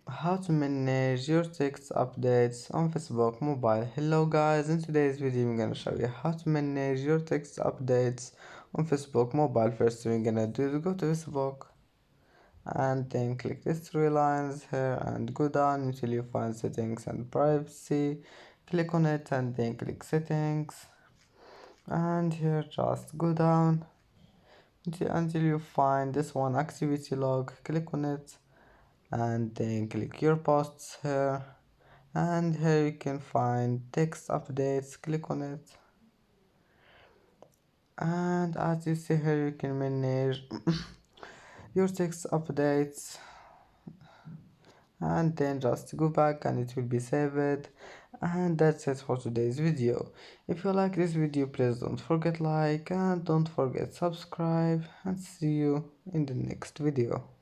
How to manage your text updates on Facebook mobile. Hello guys, in today's video I'm gonna show you how to manage your text updates on Facebook mobile. First we're gonna do is go to Facebook and then click these three lines here and go down until you find settings and privacy. Click on it and then click settings, and here just go down until you find this one, activity log. Click on it and then click your posts here, and here you can find text updates. Click on it, and as you see here you can manage your text updates, and then just go back and it will be saved. And that's it for today's video. If you like this video, please don't forget like and don't forget subscribe, and see you in the next video.